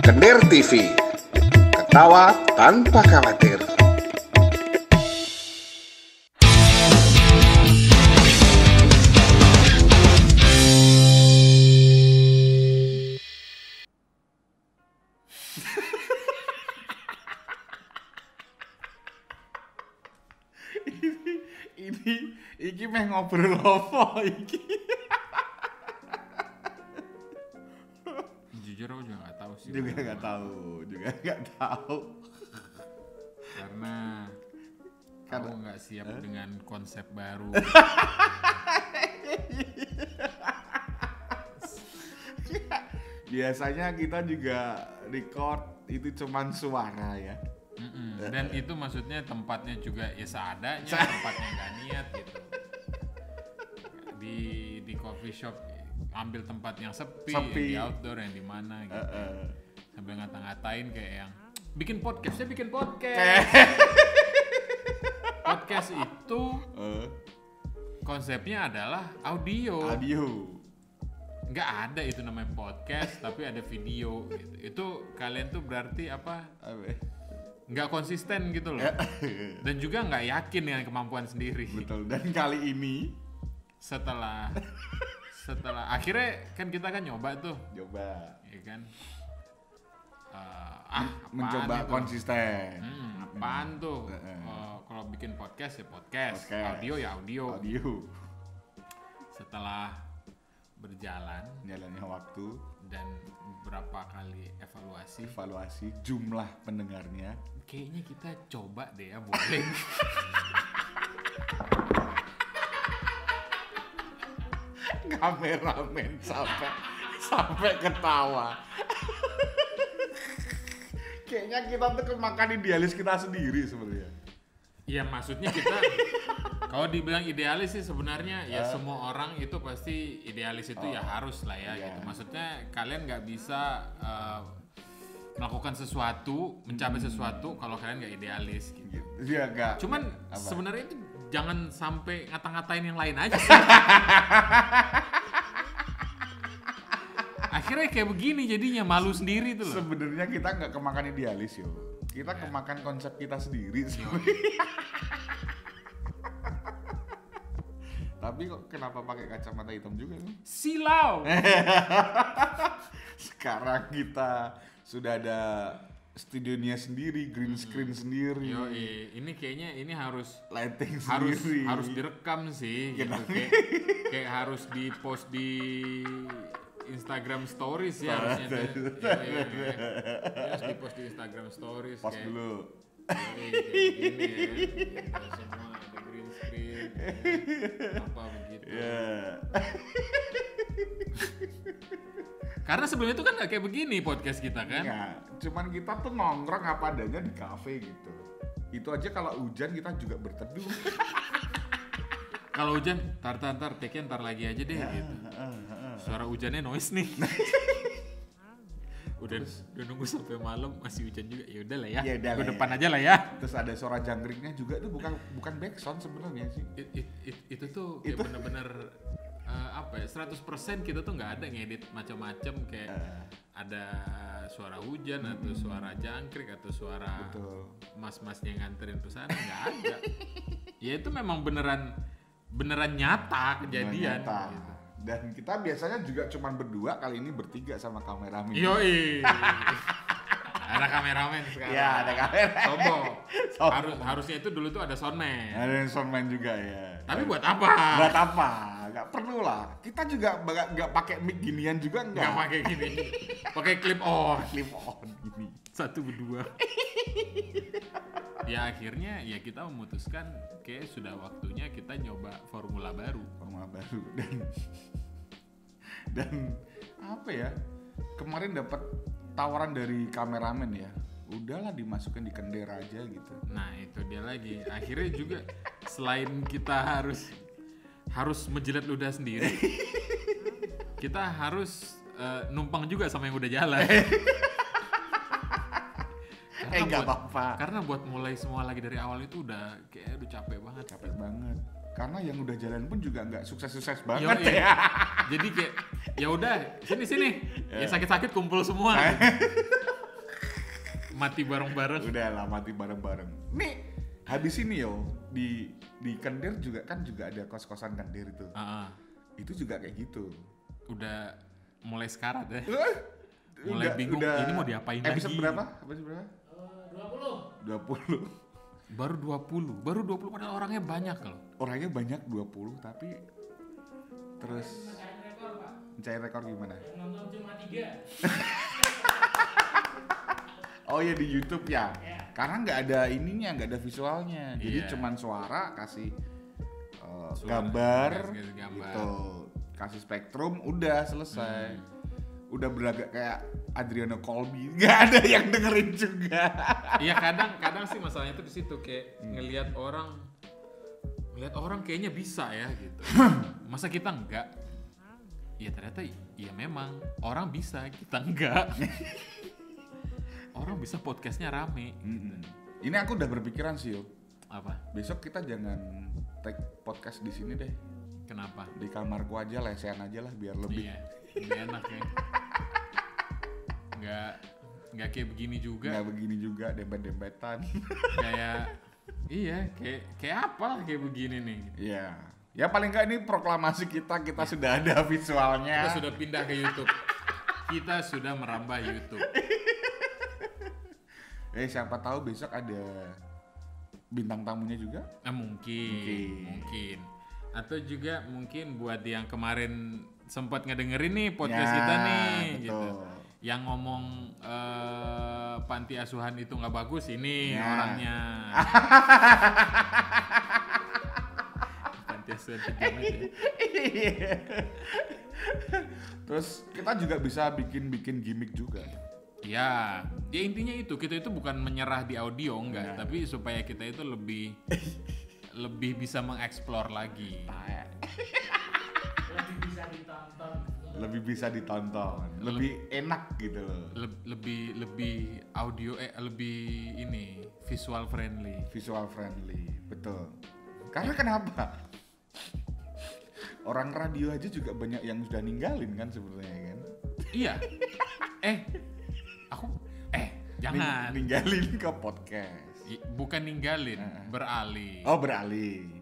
Kender TV. Ketawa tanpa khawatir. Iki meh ngobrol apa iki? Jujur aku juga nggak tahu sih. juga nggak tahu. Karena aku nggak siap dengan konsep baru. Biasanya kita juga record itu cuman suara ya. Dan itu maksudnya tempatnya juga ya seadanya, tempatnya nggak niat gitu. Di coffee shop ambil tempat yang sepi. Yang di outdoor yang di mana gitu. Sambil ngata-ngatain kayak yang bikin podcast. Podcast itu konsepnya adalah audio. Nggak ada itu namanya podcast tapi ada video gitu. Itu kalian tuh berarti apa? Nggak konsisten gitu loh. Dan juga nggak yakin dengan kemampuan sendiri. Betul. Dan kali ini setelah akhirnya kan kita kan nyoba ya kan. Mencoba itu? konsisten. Apaan tuh? Kalau bikin podcast ya podcast. Audio ya audio. Setelah jalannya waktu dan beberapa kali evaluasi jumlah pendengarnya, kayaknya kita coba deh ya, boleh. Kameramen sampai ketawa. Kayaknya kita tuh kemakan idealis kita sendiri sebenarnya. Iya, maksudnya kita kalau dibilang idealis sih sebenarnya ya semua orang itu pasti idealis itu ya harus lah ya gitu. Maksudnya kalian nggak bisa melakukan sesuatu, mencapai sesuatu kalau kalian nggak idealis gitu. Iya nggak. Cuman sebenarnya itu jangan sampai ngata-ngatain yang lain aja. Akhirnya kayak begini jadinya malu sendiri tuh loh. Sebenarnya kita nggak kemakan idealis yo. Kita kemakan konsep kita sendiri. Tapi kok kenapa pakai kacamata hitam juga nih? Silau. Sekarang kita sudah ada studionya sendiri, green screen sendiri. Ini kayaknya ini harus lighting sendiri. Harus direkam sih gitu. Kayak harus di-post di Instagram Stories ya harusnya. Harus di-post di Instagram Stories. Post kayak dulu. Kayak gini ya. Semua ada green screen. Apa begitu. Karena sebelumnya itu kan gak kayak begini podcast kita kan? Enggak, cuman kita tuh nongkrong apa adanya di kafe gitu. Itu aja kalau hujan kita juga berteduh. Kalau hujan, ntar take-nya ntar lagi aja deh gitu. Suara hujannya noise nih. udah nunggu sampai malam masih hujan juga. Ya udah lah ya. Minggu depan aja lah ya. Terus ada suara jangkriknya juga tuh bukan backsound sebenarnya sih. Itu tuh kayak bener-bener 100% kita tuh nggak ada ngedit macam-macam kayak ada suara hujan atau suara jangkrik atau suara mas-masnya nganterin pesanan, nggak ada. Ya itu memang beneran nyata kejadian. Gitu. Dan kita biasanya juga cuman berdua, kali ini bertiga sama kameramen. Yoi. Ada kameramen sekarang. Iya, ada kameramen. Sombong. Harusnya itu dulu tuh ada soundman. Ada soundman juga ya. Tapi buat apa? Gak perlu lah. Kita juga gak pakai mic ginian juga enggak. Gak pakai gini. Pakai clip on gini. Satu berdua. Ya akhirnya ya kita memutuskan kayak sudah waktunya kita nyoba formula baru dan apa ya? Kemarin dapat tawaran dari kameramen ya. Udahlah dimasukin di Kender aja gitu. Nah, itu dia lagi. Akhirnya juga selain kita harus menjilat ludah sendiri, kita harus numpang juga sama yang udah jalan. Nggak apa-apa. Karena buat mulai semua lagi dari awal itu udah capek banget. Karena yang udah jalan pun juga nggak sukses banget ya. Jadi kayak ya udah sini ya sakit-sakit kumpul semua. Mati bareng-bareng. Udah lah, mati bareng-bareng. Nih, habis ini yo di Kendir juga ada kos-kosan Kendir itu. Itu juga kayak gitu. Udah mulai sekarat ya. Mulai bingung ini mau diapain lagi. Episode berapa? 20. Baru 20 padahal orangnya banyak loh. Orangnya banyak 20 tapi terus mencari rekor gimana? Nonton cuma 3. Oh ya di YouTube ya. Karena nggak ada ininya, nggak ada visualnya. Jadi cuman suara kasih gambar gitu. Kasih spektrum udah selesai. Udah beragak kayak Adriano Colby, nggak ada yang dengerin juga. Iya kadang sih masalahnya tuh di situ kayak ngelihat orang kayaknya bisa ya gitu. Masa kita enggak? Ya ternyata ya memang orang bisa, kita enggak. Orang bisa podcastnya rame. Ini aku udah berpikiran sih yo. Apa? Besok kita jangan take podcast di sini deh. Kenapa? Di kamarku aja, lesehan aja lah biar lebih. Iya, lebih enak ya. Nggak kayak begini juga. Nggak begini juga, dempet-dempetan. kayak apa lah kayak begini nih. Iya. Ya paling nggak ini proklamasi kita sudah ada visualnya. Kita sudah pindah ke YouTube. Kita sudah merambah YouTube. Siapa tahu besok ada bintang tamunya juga? Mungkin. Atau juga mungkin buat yang kemarin sempat ngedengerin nih podcast kita nih, betul. gitu. Yang ngomong panti asuhan itu nggak bagus ini orangnya. Panti asuhan kejam aja. Terus kita juga bisa bikin gimmick juga. Ya intinya itu kita itu bukan menyerah di audio enggak, tapi supaya kita itu lebih bisa mengeksplor lagi. Lebih bisa ditonton, lebih enak gitu loh. Lebih audio lebih ini visual friendly, betul. Karena kenapa? Orang radio aja juga banyak yang sudah ninggalin kan sebenarnya kan? Iya. Jangan ninggalin ke podcast. Bukan ninggalin, beralih. Oh, beralih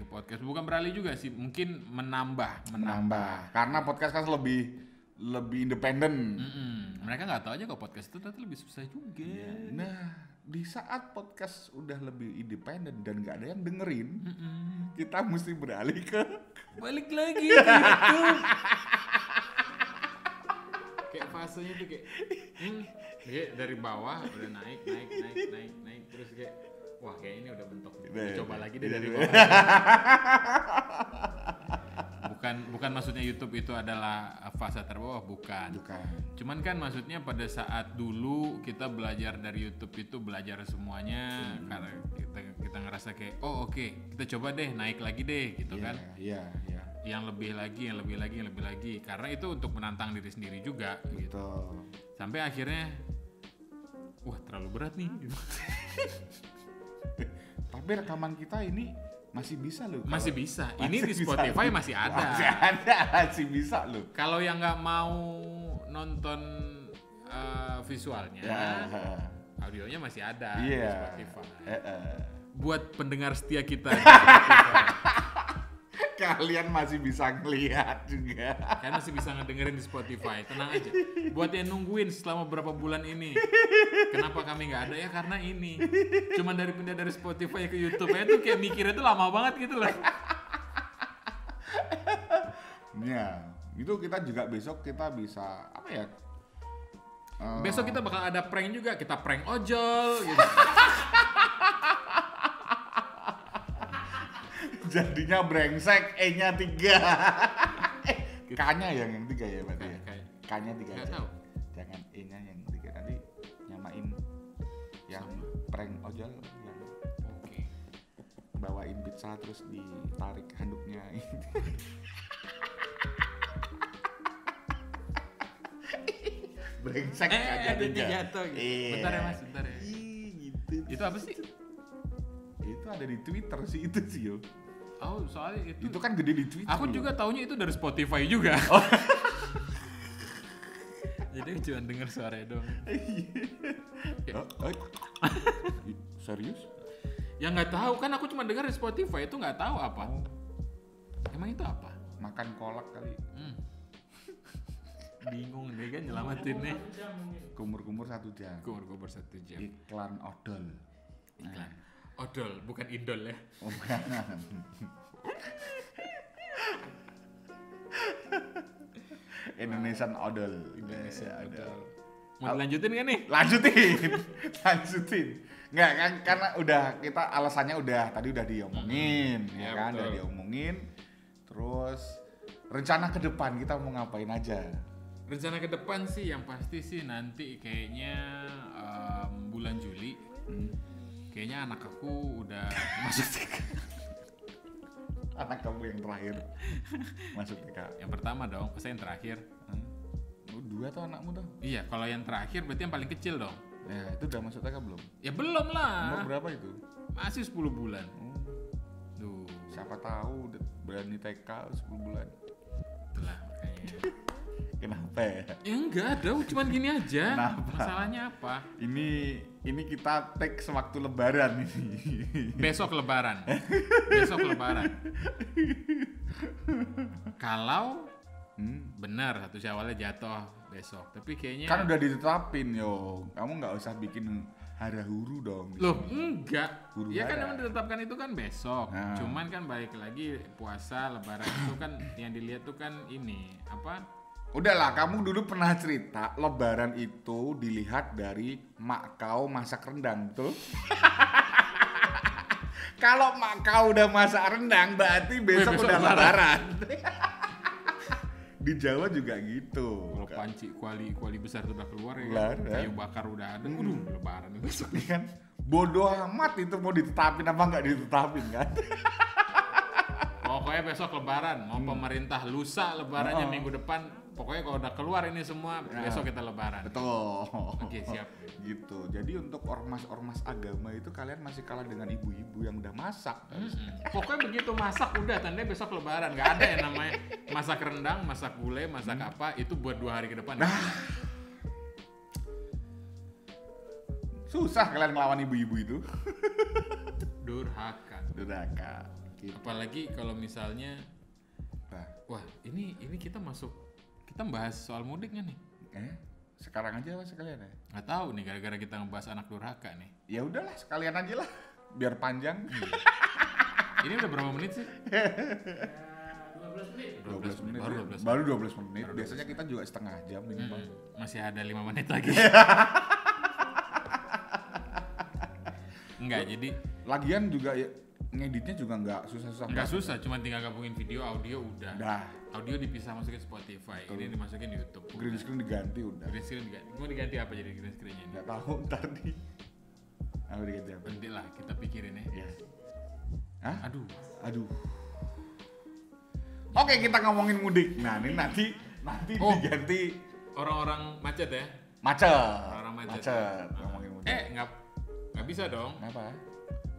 ke podcast. Bukan beralih juga sih, mungkin menambah. Karena podcast kan lebih independen. Mereka nggak tahu aja kalau podcast itu ternyata lebih susah juga. Nah, di saat podcast udah lebih independen dan nggak ada yang dengerin, kita mesti beralih balik lagi ke YouTube. Kayak fasenya tuh kayak dari bawah udah naik terus kayak wah kayak ini udah bentuk. Coba lagi deh dari bawah. Bukan maksudnya YouTube itu adalah fase terbawah, bukan. Cuman kan maksudnya pada saat dulu kita belajar dari YouTube itu belajar semuanya karena kita ngerasa kayak oke, kita coba deh naik lagi deh gitu kan. Iya. Yang lebih lagi karena itu untuk menantang diri sendiri juga gitu. Sampai akhirnya wah terlalu berat nih. Tapi rekaman kita ini masih bisa loh. Masih bisa. Ini di Spotify masih ada. Masih bisa loh. Kalau yang nggak mau nonton visualnya, audionya masih ada di Spotify. Buat pendengar setia kita di Spotify. Kalian masih bisa ngelihat juga. Kalian masih bisa ngedengerin di Spotify, tenang aja. Buat yang nungguin selama beberapa bulan ini, kenapa kami nggak ada ya? Karena ini, cuman pindah dari Spotify ke YouTube itu kayak mikirnya tuh lama banget gitu loh. Ya, itu kita juga besok kita bisa apa ya? Besok kita bakal ada prank juga, kita prank ojol gitu. Jadinya brengsek, E-nya 3. K-nya yang 3 ya berarti ya? K-nya 3 aja. Tahu. Jangan E-nya yang 3, nanti nyamain yang prank ojol yang bawain pizza terus ditarik handuknya. Brengsek aja jatuh gitu. Bentar ya Mas, bentar ya. Gitu. Itu apa sih? Itu ada di Twitter sih itu sih yo. Oh, soalnya itu kan gede di Twitter. Aku juga taunya itu dari Spotify juga. Jadi cuma denger suaranya doang. Serius? Ya nggak tahu kan, aku cuma dengar di Spotify itu nggak tahu apa. Emang itu apa? Makan kolak kali. Bingung deh kan nyelamatinnya. Kumur-kumur 1 jam. Kumur-kumur 1 jam. Iklan odol. Iklan. Odol, bukan idol ya. Oh, bukan. Indonesian Odol. Mau dilanjutin kan nih? Lanjutin. Nggak kan, karena udah kita alasannya tadi udah diomongin, ya kan, betul. udah diomongin. Terus rencana ke depan kita mau ngapain aja? Rencana ke depan sih yang pasti sih nanti kayaknya bulan Juli. Kayaknya anak aku udah masuk TK. Anak kamu yang terakhir masuk TK. Yang pertama dong, masa yang terakhir? 2 tuh anakmu tuh? Iya, kalau yang terakhir berarti yang paling kecil dong. Ya, itu udah masuk TK belum? Ya belum lah. Umur berapa itu? Masih 10 bulan. Duh, Siapa tahu berani TK 10 bulan. itulah makanya. Kenapa ya? Ya enggak ada, cuman gini aja. Kenapa? Masalahnya apa? Ini kita take sewaktu lebaran ini. Besok lebaran. Kalau benar 1 Syawalnya jatuh besok, tapi kayaknya Kan udah ditetapin yo. Kamu nggak usah bikin hara-huru dong. loh enggak. Huru Ya kan hara. emang ditetapkan itu kan besok. Nah. Cuman kan balik lagi puasa lebaran itu kan yang dilihat tuh kan ini apa? Udahlah, kamu dulu pernah cerita lebaran itu dilihat dari mak kau masak rendang, betul? Kalau mak kau udah masak rendang, berarti besok besok udah lebaran. lebaran. Di Jawa juga gitu. Kalau panci kuali besar tuh udah keluar ya Keluar, kan? ya. Kayu bakar udah ada. Lebaran besok. Ini kan bodoh amat itu mau ditetapin apa nggak ditetapin kan? Pokoknya besok lebaran, mau pemerintah lusa lebarannya minggu depan. Pokoknya kalau udah keluar ini semua, besok kita lebaran. Betul. Oke, siap. Gitu. Jadi untuk ormas-ormas agama itu kalian masih kalah dengan ibu-ibu yang udah masak. Pokoknya begitu masak udah, tandanya besok lebaran. Gak ada yang namanya masak rendang, masak gulai, masak apa, itu buat 2 hari ke depan. Susah kalian ngelawan ibu-ibu itu. Durhaka. Gitu. Apalagi kalau misalnya, Nah, wah ini kita bahas soal mudik nggak nih? sekarang aja lah sekalian ya. Nggak tahu nih, gara-gara kita ngebahas anak durhaka nih. Ya udahlah, sekalian aja lah. Biar panjang. Ini udah berapa menit sih? 12 menit. Baru ya. 12 Baru 12 menit. Biasanya kita juga setengah jam minimal. Masih ada 5 menit lagi. Enggak, jadi Lagian juga ya, ngeditnya juga nggak susah-susah. nggak susah, cuma tinggal gabungin video, audio udah. Dah. Audio dipisah masukin Spotify, ini dimasukin YouTube. Green screen diganti udah. Green screen diganti. Mau diganti apa jadi green screen-nya ini? Nggak tahu ntar nih. Apa diganti apa? Nanti lah kita pikirin ya. Ya. Hah? Aduh. Oke, kita ngomongin mudik. Nah, ini nanti Oh. diganti Orang-orang macet ya? macet. Orang macet. Macet. Ngomongin mudik. Nggak bisa dong. Kenapa?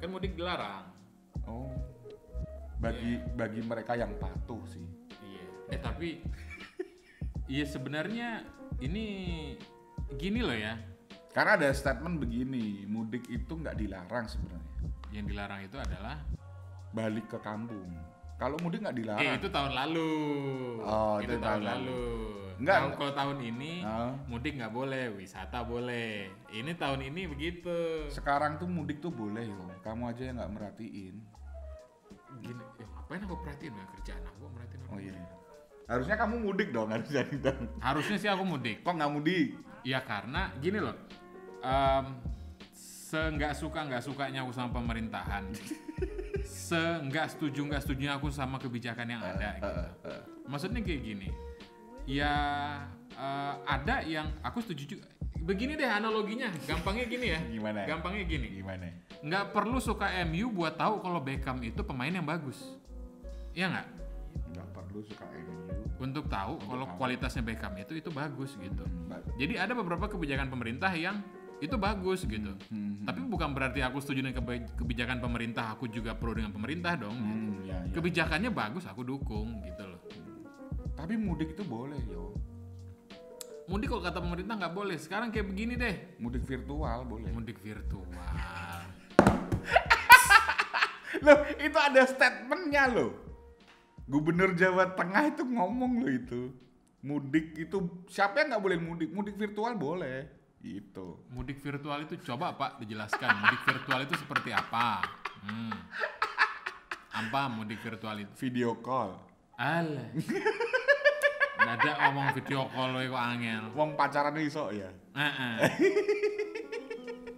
Kan mudik dilarang. Oh. Bagi mereka yang patuh sih. Iya. Tapi iya sebenarnya ini gini loh ya. Karena ada statement begini, mudik itu nggak dilarang sebenarnya. Yang dilarang itu adalah Balik ke kampung. Kalau mudik nggak dilarang. itu tahun lalu. Oh, itu itu tahun tahun lalu. Enggak. Kalau tahun ini Ah. mudik nggak boleh, wisata boleh. Ini tahun ini begitu. Sekarang tuh mudik tuh boleh yo. Kamu aja yang nggak merhatiin. Gini, ngapain aku perhatiin ya kerjaan aku merhatiin orang. Oh iya. Harusnya kamu mudik dong, harusnya dong. Harusnya sih aku mudik. Kok nggak mudik? Ya karena gini loh. Nggak sukanya aku sama pemerintahan. Nggak setujunya aku sama kebijakan yang ada gitu. Maksudnya kayak gini. Ya ada yang aku setuju juga. Begini deh analoginya, gampangnya gini ya. Gimana? Gampangnya gini. Gimana? Nggak perlu suka MU buat tahu kalau Beckham itu pemain yang bagus. Iya nggak? Nggak perlu suka MU. Untuk tahu kalau kualitasnya Beckham itu bagus gitu. Bagus. Jadi ada beberapa kebijakan pemerintah yang itu bagus gitu. Tapi bukan berarti aku setuju dengan kebijakan pemerintah, aku juga pro dengan pemerintah dong. Gitu. Ya. Kebijakannya bagus, aku dukung gitu loh. Tapi mudik itu boleh yo. mudik kok kata pemerintah nggak boleh. Sekarang kayak begini deh. Mudik virtual boleh. Mudik virtual. Loh, itu ada statementnya loh. Gubernur Jawa Tengah itu ngomong loh itu. Mudik itu, siapa yang nggak boleh mudik? Mudik virtual boleh. Gitu. Mudik virtual itu coba Pak dijelaskan. Mudik virtual itu seperti apa? Apa mudik virtual itu? Video call. Alah. Dadak ngomong video call kok angel. Wong pacaran iso ya.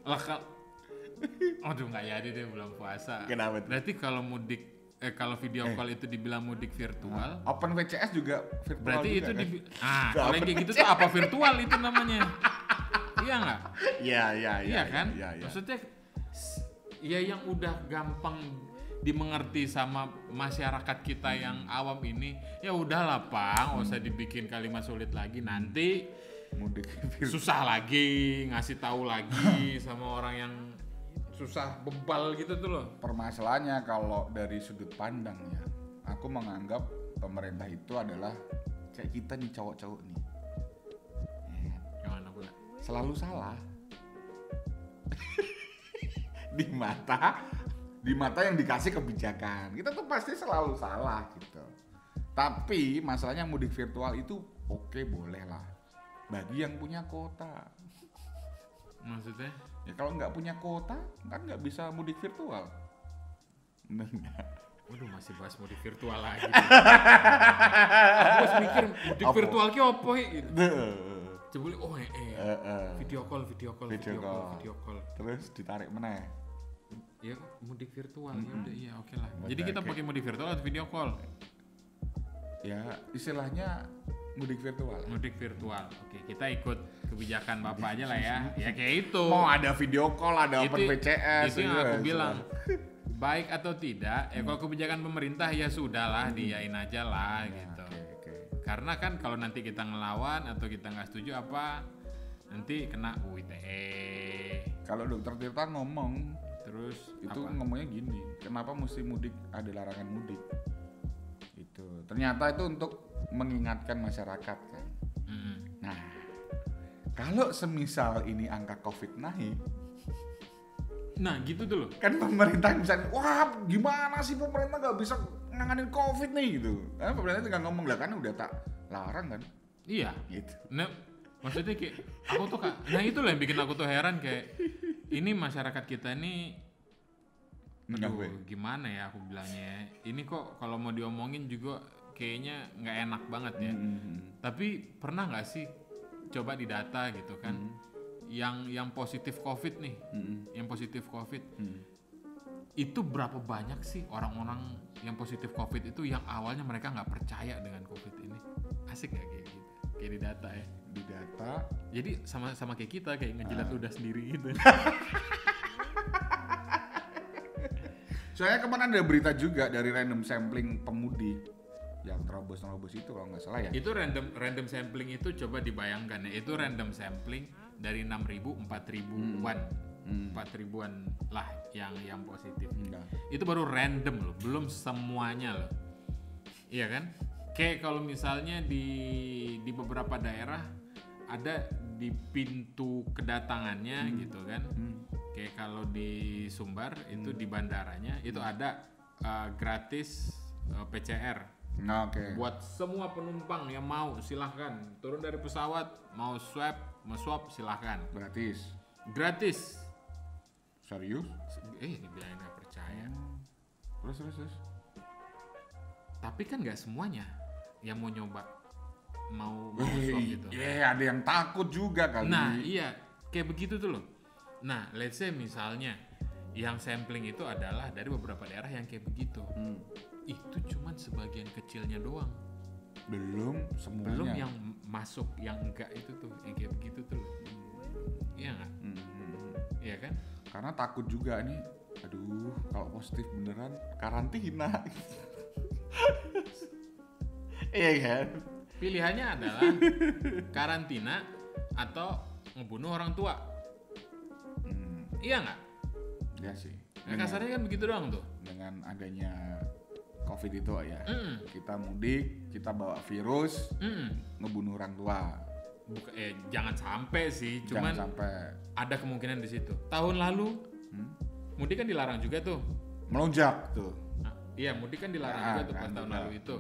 Lah aduh nggak jadi deh bulan puasa. Kenapa tuh? Berarti kalau kalau video call itu dibilang mudik virtual, Open VCS juga virtual. berarti juga, itu kan? kalau yang kayak gitu tuh apa virtual itu namanya? Iya nggak? Iya kan? Iya. Maksudnya ya yang udah gampang dimengerti sama masyarakat kita yang awam ini, ya udahlah Pak, nggak usah dibikin kalimat sulit lagi, nanti Mudik virtual. susah lagi ngasih tahu lagi sama orang yang susah bebal gitu tuh loh. Permasalahannya kalau dari sudut pandangnya, aku menganggap pemerintah itu adalah kayak kita nih cowok-cowok nih. Gimana pula? Selalu salah. di mata yang dikasih kebijakan. Kita tuh pasti selalu salah gitu. Tapi masalahnya mudik virtual itu oke, boleh lah. Bagi yang punya kuota. Maksudnya? Ya kalau nggak punya kuota kan nggak bisa mudik virtual. Waduh, masih bahas mudik virtual lagi. Aku harus mikir mudik Apa? virtual ki opo gitu. Coba video call. Terus ditarik meneh. Ya mudik virtual ya udah iya oke lah. Buat Jadi kita pakai. pakai mudik virtual atau video call? Ya istilahnya mudik virtual. Mudik virtual. Oke, kita ikut kebijakan Bapak aja lah ya. Ya kayak itu. Mau ada video call, ada open VCS. Itu yang aku ya, bilang. Baik atau tidak, ya kalau kebijakan pemerintah ya sudahlah, diain aja lah gitu. Oke. Karena kan kalau nanti kita ngelawan atau kita nggak setuju apa, nanti kena UITE. Kalau Dokter Tirta ngomong, Terus itu apa? ngomongnya gini, kenapa mesti mudik, ada larangan mudik. Itu ternyata itu untuk mengingatkan masyarakat kan. Nah, kalau semisal ini angka COVID naik, Nah gitu tuh loh. kan pemerintah misalnya, wah gimana sih pemerintah nggak bisa nanganin COVID nih gitu. Karena pemerintah tinggal ngomong lah kan udah tak larang kan. Iya. Gitu. Nah, maksudnya kayak aku tuh nah itu lah yang bikin aku tuh heran kayak ini masyarakat kita ini aduh, gimana ya aku bilangnya. Ini kok kalau mau diomongin juga kayaknya nggak enak banget ya. Tapi pernah nggak sih coba didata gitu kan? Yang positif COVID nih, yang positif COVID itu berapa banyak sih orang-orang yang positif COVID itu yang awalnya mereka nggak percaya dengan COVID ini? Asik nggak kayak gitu? Kayak di data ya? Di data. Jadi sama kayak kita kayak ngejilat udah sendiri gitu. Soalnya kemarin ada berita juga dari random sampling pemudik yang terobos itu kalau nggak salah ya. Itu random sampling itu coba dibayangkan ya, itu random sampling dari 6.000 4.000-an. 4.000-an lah yang positif. Itu baru random loh, belum semuanya loh. Iya kan? Kayak kalau misalnya di beberapa daerah ada di pintu kedatangannya gitu kan. Kayak kalau di Sumbar itu di bandaranya itu ada gratis PCR. Nah, oke. Buat semua penumpang yang mau silahkan turun dari pesawat, mau swab silahkan. Gratis. Serius? Dibilangin nggak percaya. Terus. Tapi kan nggak semuanya yang mau nyoba mau swab gitu. Ada yang takut juga kali. Nah iya kayak begitu tuh loh. Nah let's say misalnya yang sampling itu adalah dari beberapa daerah yang kayak begitu. Itu cuman sebagian kecilnya doang. Belum semuanya. Belum yang masuk yang enggak itu tuh yang kayak begitu tuh. Iya nggak? Iya kan? Karena takut juga nih. Aduh, kalau positif beneran karantina. Iya kan? Pilihannya adalah karantina atau ngebunuh orang tua. Iya nggak? Iya sih. Kasarnya kan begitu doang tuh. Dengan adanya COVID itu ya, kita mudik, kita bawa virus, ngebunuh orang tua. jangan sampai sih, cuman Jangan sampai ada kemungkinan di situ. Tahun lalu mudik kan dilarang juga tuh. melonjak tuh. Nah, iya, mudik kan dilarang juga tuh pas tahun juga. lalu itu.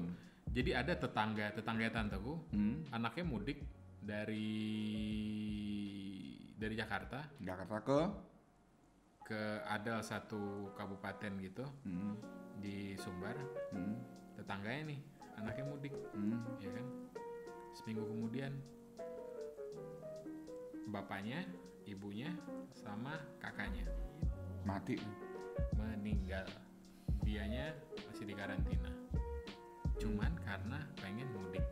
Jadi ada tetangga tanteku, anaknya mudik dari Jakarta Jakarta ke ada satu kabupaten gitu di Sumbar. Tetangganya nih, anaknya mudik, ya kan? Seminggu kemudian bapaknya, ibunya, sama kakaknya mati. meninggal. Dianya masih di karantina. Cuman karena pengen mudik.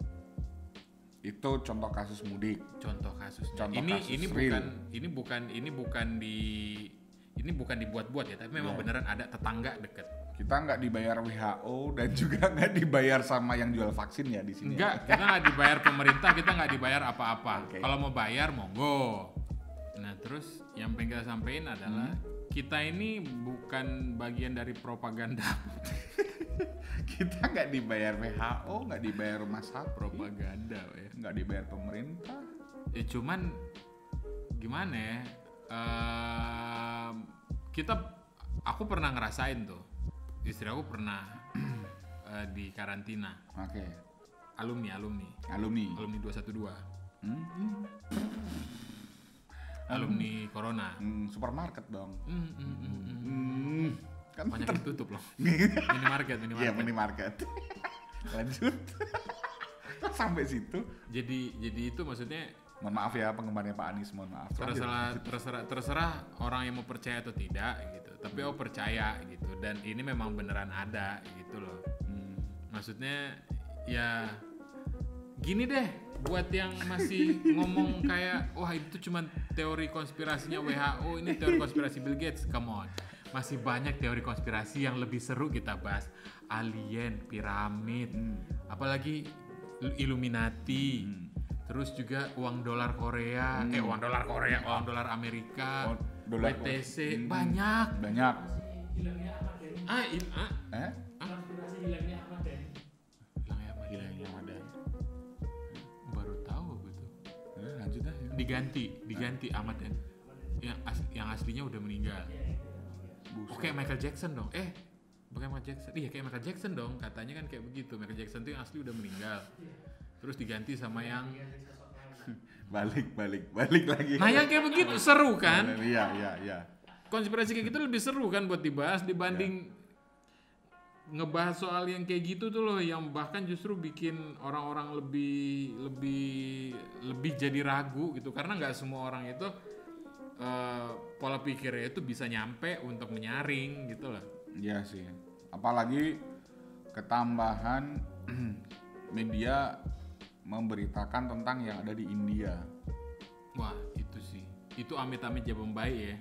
Itu contoh kasus mudik. Contoh kasusnya. Contoh ini kasus ini real. bukan dibuat-buat ya, tapi memang beneran ada tetangga deket. Kita nggak dibayar WHO dan juga nggak dibayar sama yang jual vaksin ya di sini. Enggak, kita nggak dibayar pemerintah, kita nggak dibayar apa-apa. Oke. Kalau mau bayar monggo. Nah terus yang pengen kita sampaikan adalah kita ini bukan bagian dari propaganda. Kita nggak dibayar WHO, nggak dibayar rumah sakit, Propaganda ya. nggak dibayar pemerintah. Ya cuman gimana ya? Aku pernah ngerasain tuh. Istri aku pernah di karantina. Oke. Alumni Alumni. 212. Hmm. Alumni corona. Supermarket dong. Kan Banyak yang tutup loh. Minimarket. Iya, minimarket. Lanjut. Kok sampai situ? Jadi itu maksudnya Mohon maaf ya penggemarnya Pak Anies, mohon maaf. terserah orang yang mau percaya atau tidak gitu. Tapi aku percaya gitu, dan ini memang beneran ada gitu loh. Maksudnya ya gini deh, buat yang masih ngomong kayak wah itu cuma teori konspirasinya WHO, ini teori konspirasi Bill Gates, come on. Masih banyak teori konspirasi yang lebih seru kita bahas. Alien, piramid, apalagi Illuminati. Terus juga uang dolar Korea, uang dolar Amerika, dolar WTC, banyak. Hilangnya Hilangnya Ahmad Dhani. Baru tahu gitu. Lanjut dah. Diganti Ahmad Dhani. Yang aslinya udah meninggal. Oke, Michael Jackson dong. Bukan Michael Jackson. Iya, kayak Michael Jackson dong. Katanya kan kayak begitu. Michael Jackson tuh yang asli udah meninggal. Terus diganti sama yang balik lagi. nah yang kayak begitu seru kan? Iya. Konspirasi kayak gitu lebih seru kan buat dibahas dibanding ngebahas soal yang kayak gitu tuh loh, yang bahkan justru bikin orang-orang lebih jadi ragu gitu, karena nggak semua orang itu pola pikirnya itu bisa nyampe untuk menyaring gitu loh. Iya sih. Apalagi ketambahan media memberitakan tentang yang ada di India. Wah itu sih, itu amit-amit jawaban baik ya.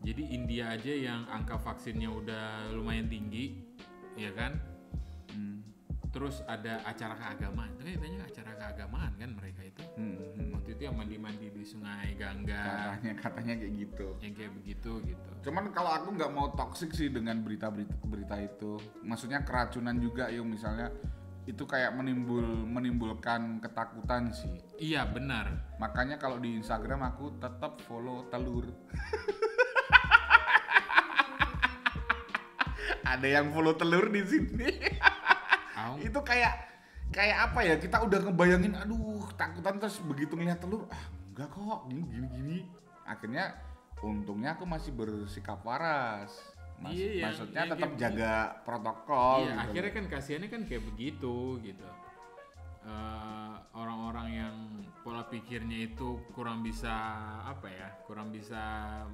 Jadi India aja yang angka vaksinnya udah lumayan tinggi, ya kan? Terus ada acara keagamaan, itu katanya acara keagamaan kan mereka itu. Waktu itu yang mandi-mandi di Sungai Gangga. Katanya kayak gitu. Yang kayak begitu gitu. Cuman kalau aku nggak mau toksik sih dengan berita itu. Maksudnya keracunan juga yuk misalnya. Itu kayak menimbulkan ketakutan sih. Iya benar. Makanya kalau di Instagram aku tetap follow telur. Ada yang follow telur di sini. Itu kayak apa ya? Kita udah ngebayangin, aduh takutan, terus begitu ngeliat telur, enggak kok, gini. Akhirnya untungnya aku masih bersikap waras. Maksudnya tetap jaga protokol. Iya, gitu. akhirnya kan kasihannya kan kayak begitu gitu. Orang-orang yang pola pikirnya itu kurang bisa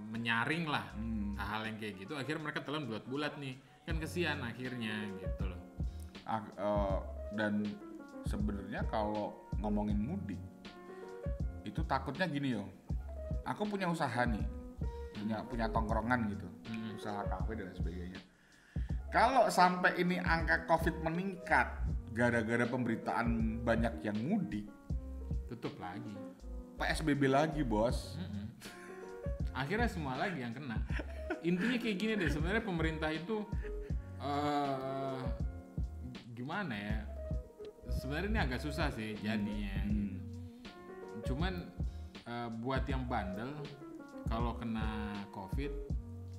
menyaring lah hal-hal yang kayak gitu. Akhirnya mereka telan bulat-bulat nih, kan kasihan akhirnya gitu loh. Dan sebenarnya kalau ngomongin mudik itu takutnya gini yo. Aku punya usaha nih, punya tongkrongan gitu. Usaha kafe dan sebagainya. Kalau sampai ini angka COVID meningkat gara-gara pemberitaan banyak yang mudik, tutup lagi. PSBB lagi, bos. Akhirnya semua lagi yang kena. Intinya kayak gini deh, sebenarnya pemerintah itu gimana ya? Sebenarnya ini agak susah sih jadinya. Cuman buat yang bandel, kalau kena COVID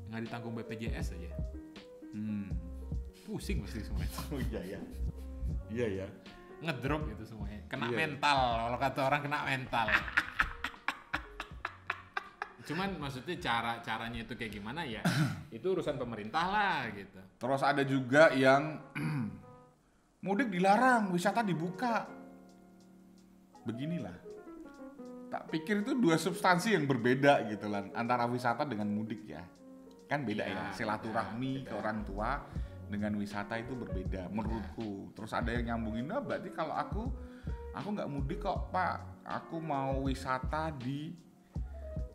nggak ditanggung BPJS aja. Pusing pasti semuanya. Oh iya ya. Ngedrop gitu semuanya. Kena Iya. mental, kalau kata orang kena mental. Cuman maksudnya caranya itu kayak gimana ya? Itu urusan pemerintah lah gitu. Terus ada juga yang mudik dilarang, wisata dibuka. Beginilah. Tak pikir itu dua substansi yang berbeda gitu lah antara wisata dengan mudik ya. Kan beda Iya, ya. Silaturahmi beda. ke orang tua dengan wisata itu berbeda menurutku. Terus ada yang nyambungin, nah berarti kalau aku nggak mudik kok Pak. Aku mau wisata di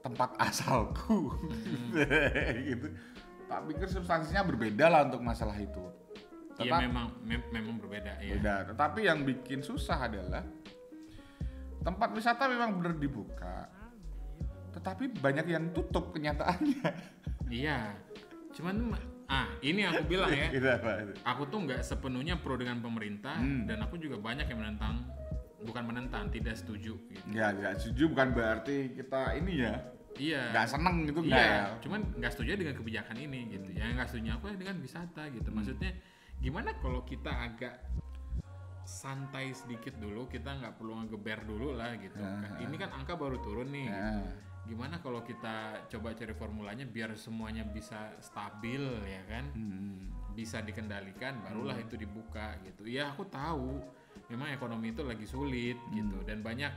tempat asalku. Gitu. Tak pikir substansinya berbeda lah untuk masalah itu. Iya memang berbeda ya. Beda. Tetapi yang bikin susah adalah tempat wisata memang benar dibuka, tetapi banyak yang tutup kenyataannya. Iya. Cuman ini aku bilang ya. Itu. Aku tuh nggak sepenuhnya pro dengan pemerintah dan aku juga banyak yang bukan menentang, tidak setuju gitu. Ya, tidak setuju bukan berarti kita ini ya. Iya. Nggak seneng gitu nggak Iya. ya. Cuman nggak setuju dengan kebijakan ini gitu. Yang nggak setuju aku ya dengan wisata gitu. Maksudnya gimana kalau kita agak santai sedikit dulu, kita nggak perlu ngegeber dulu lah gitu. Ini kan angka baru turun nih. Gimana kalau kita coba cari formulanya biar semuanya bisa stabil ya kan, bisa dikendalikan, barulah itu dibuka gitu. Ya aku tahu memang ekonomi itu lagi sulit gitu dan banyak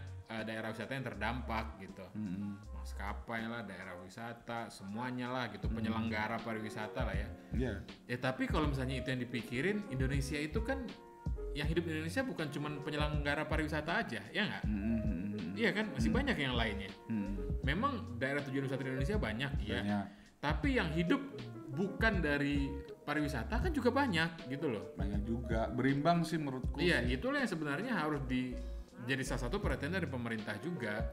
daerah wisata yang terdampak gitu. Maskapai lah, daerah wisata, semuanya lah gitu, penyelenggara pariwisata lah ya. Iya. Ya tapi kalau misalnya itu yang dipikirin, Indonesia itu kan yang hidup di Indonesia bukan cuma penyelenggara pariwisata aja, ya nggak? Iya kan, masih banyak yang lainnya. Memang daerah tujuan wisata di Indonesia banyak, iya. Banyak. Tapi yang hidup bukan dari pariwisata kan juga banyak gitu loh. Banyak juga. Berimbang sih menurutku. Iya, itulah yang sebenarnya harus jadi salah satu perhatian dari pemerintah juga.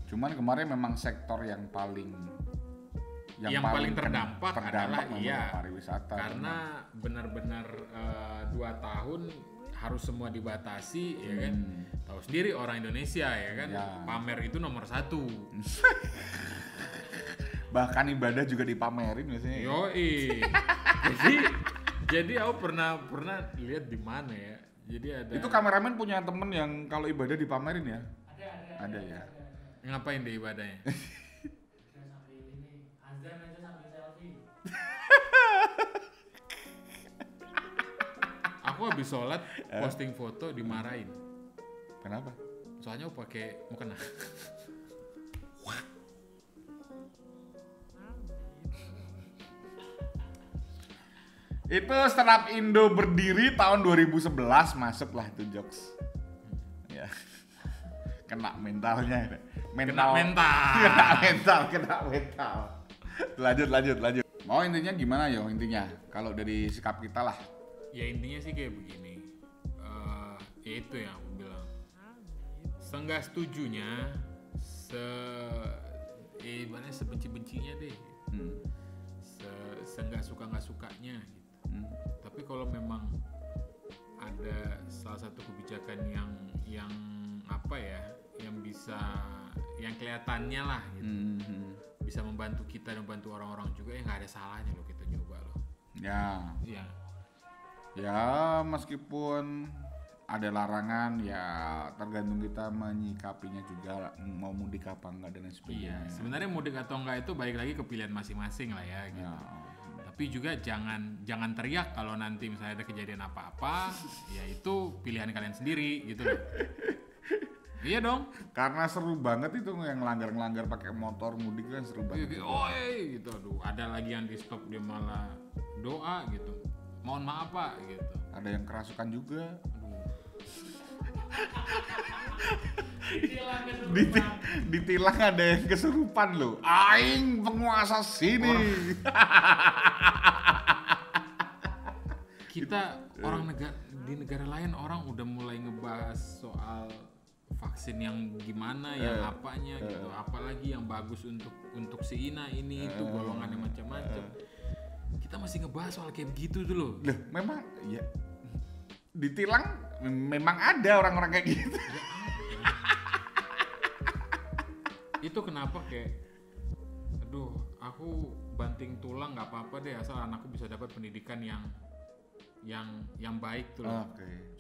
Cuman kemarin memang sektor yang paling terdampak adalah memang pariwisata. Karena benar-benar 2 tahun harus semua dibatasi ya kan. Tahu sendiri orang Indonesia ya kan, pamer itu nomor 1. Bahkan ibadah juga dipamerin biasanya. Yoi. jadi aku pernah lihat di mana ya. Jadi ada. Itu kameramen punya temen yang kalau ibadah dipamerin ya? Ada ya. Ngapain deh ibadahnya? Aku habis sholat posting foto dimarahin. Kenapa? Soalnya aku pakai mukena. Itu Startup Indo berdiri tahun 2011, masuklah itu jokes. Ya. Kena mentalnya. Kena mental. Lanjut. Mau intinya gimana ya intinya? Kalau dari sikap kita lah. Ya intinya sih kayak begini. Ya itu yang aku bilang. Seenggak setujunya, ibaratnya sebenci-bencinya deh. Seenggak suka nggak sukanya gitu. Tapi kalau memang ada salah satu kebijakan yang apa ya, yang kelihatannya lah gitu, bisa membantu kita dan membantu orang-orang juga, ya nggak ada salahnya loh kita nyoba loh. Ya meskipun ada larangan ya tergantung kita menyikapinya juga, mau mudik apa enggak dan lain sebagainya. Iya, sebenarnya mudik atau enggak itu balik lagi ke pilihan masing-masing lah ya gitu. Tapi juga jangan teriak kalau nanti misalnya ada kejadian apa-apa, ya itu pilihan kalian sendiri gitu loh. Iya dong. Karena seru banget itu yang ngelanggar pakai motor mudik kan seru banget. Gitu. Aduh, ada lagi yang di stop dia malah doa gitu. Mohon maaf Pak gitu. Ada yang kerasukan juga. Ditilang ada yang kesurupan loh. Aing penguasa sini. Kita di negara lain orang udah mulai ngebahas soal vaksin yang gimana, yang apanya gitu, apalagi yang bagus untuk si ini itu golongannya macam-macam. Kita masih ngebahas soal kayak begitu tuh loh. Memang ya ditilang memang ada orang-orang kayak gitu. Itu kenapa kayak, aduh, aku banting tulang nggak apa-apa deh asal anakku bisa dapat pendidikan yang baik tuh loh.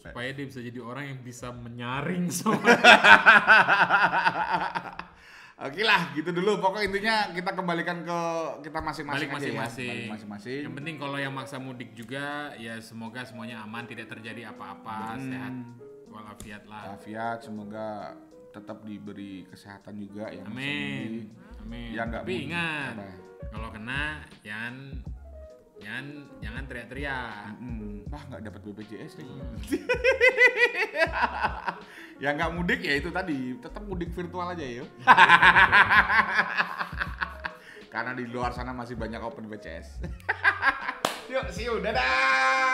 Supaya dia bisa jadi orang yang bisa menyaring sama. Oke lah, gitu dulu. Pokoknya intinya kita kembalikan ke kita masing-masing Balik aja masing-masing. ya. Masing-masing. Yang penting kalau yang maksa mudik juga, ya semoga semuanya aman, tidak terjadi apa-apa, sehat walafiat lah. Walafiat, semoga tetap diberi kesehatan juga yang bisa Amin. mudik. Amin. Yang nggak Tapi mudik, ingat, apa? kalau kena jangan teriak-teriak. Wah, nggak dapat BPJS nih. Yang nggak mudik ya itu tadi, tetap mudik virtual aja yuk. Karena di luar sana masih banyak open BPJS. Yuk, see you, dadah.